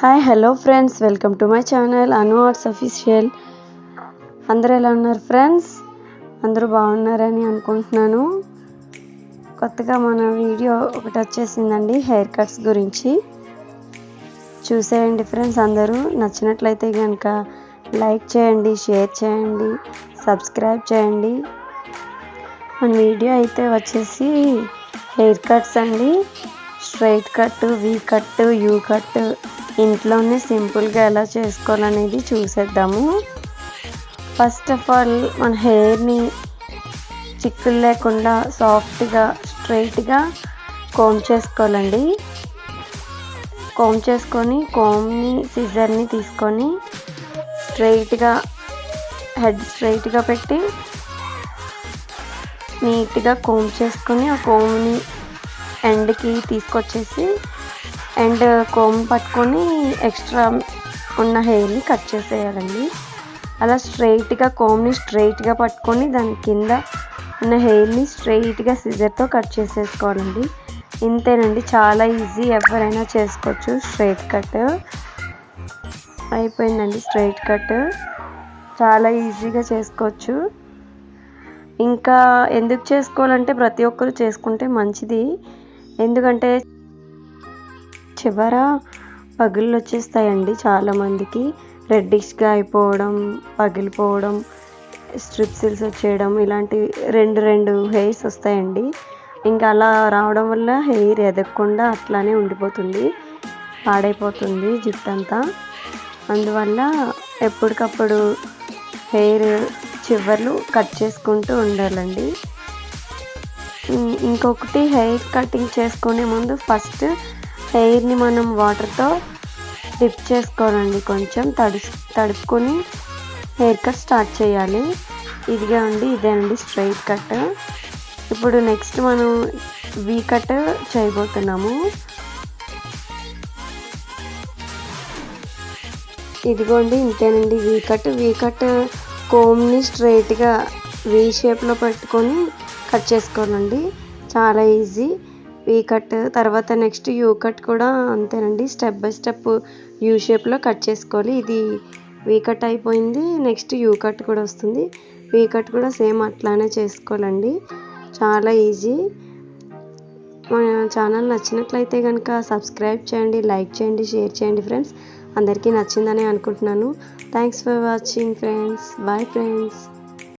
Hi hello friends, welcome to my channel Anu arts official. అందరూ ఎలా ఉన్నారు friends? అందరూ బాగున్నారని అనుకుంటున్నాను. కొత్తగా మన వీడియో ఒకటి వచ్చేసిందండి, హెయిర్ కట్స్ గురించి. చూసేయండి ఫ్రెండ్స్. అందరూ నచ్చినట్లయితే కనుక లైక్ చేయండి, షేర్ చేయండి, సబ్స్క్రైబ్ చేయండి. మన వీడియో అయితే వచ్చేసి హెయిర్ కట్స్ అండి. Straight cut, we cut, you cut ఇంట్లోనే సింపుల్గా ఎలా చేసుకోవాలనేది చూసేద్దాము. ఫస్ట్ ఆఫ్ ఆల్ మన హెయిర్ని చిక్కులు లేకుండా సాఫ్ట్గా స్ట్రైట్గా కోమ్ చేసుకోవాలండి. కోమ్ చేసుకొని కోమ్ని సిజర్ని తీసుకొని స్ట్రైట్గా హెడ్ స్ట్రైట్గా పెట్టి నీట్గా కోమ్ చేసుకొని ఆ కోమ్ని ఎండ్కి తీసుకొచ్చేసి అండ్ కోమ్ పట్టుకొని ఎక్స్ట్రా ఉన్న హెయిర్ని కట్ చేసేయాలండి. అలా స్ట్రైట్గా కోమ్ని స్ట్రైట్గా పట్టుకొని దాని కింద ఉన్న హెయిర్ని స్ట్రైట్గా సిజర్తో కట్ చేసేసుకోవాలండి. ఇంతేనండి, చాలా ఈజీ, ఎవరైనా చేసుకోవచ్చు. స్ట్రైట్ కట్ అయిపోయిందండి. స్ట్రైట్ కట్ చాలా ఈజీగా చేసుకోవచ్చు. ఇంకా ఎందుకు చేసుకోవాలంటే ప్రతి ఒక్కరు చేసుకుంటే మంచిది. ఎందుకంటే చివర పగుళ్ళు వచ్చేస్తాయండి చాలామందికి. రెడ్డిష్గా అయిపోవడం, పగిలిపోవడం, స్ట్రిప్సిల్స్ వచ్చేయడం, ఇలాంటివి రెండు హెయిర్స్ వస్తాయండి. ఇంకా అలా రావడం వల్ల హెయిర్ ఎదగకుండా అట్లానే ఉండిపోతుంది, పాడైపోతుంది జుట్టు అంతా. అందువల్ల ఎప్పటికప్పుడు హెయిర్ చివర్లు కట్ చేసుకుంటూ ఉండాలండి. ఇంకొకటి, హెయిర్ కటింగ్ చేసుకునే ముందు ఫస్ట్ హెయిర్ని మనం వాటర్తో డిప్ చేసుకోవాలండి. కొంచెం తడుపుకొని హెయిర్ కట్ స్టార్ట్ చేయాలి. ఇదేనండి స్ట్రైట్ కట్. ఇప్పుడు నెక్స్ట్ మనం వీ కట్ చేయబోతున్నాము. ఇదిగోండి, ఇంతేనండి వీ కట్. వీ కట్ కోమ్ని స్ట్రైట్గా వీ షేప్లో పెట్టుకొని కట్ చేసుకోవాలండి. చాలా ఈజీ వీ కట్. తర్వాత నెక్స్ట్ యూ కట్ కూడా అంతేనండి, స్టెప్ బై స్టెప్ యూ షేప్లో కట్ చేసుకోవాలి. ఇది వీ కట్ అయిపోయింది. నెక్స్ట్ యూ కట్ కూడా వస్తుంది. వీ కట్ కూడా సేమ్ అట్లానే చేసుకోవాలండి. చాలా ఈజీ. మన ఛానల్ నచ్చినట్లయితే కనుక సబ్స్క్రైబ్ చేయండి, లైక్ చేయండి, షేర్ చేయండి ఫ్రెండ్స్. అందరికీ నచ్చిందని అనుకుంటున్నాను. Thanks for watching friends. Bye friends.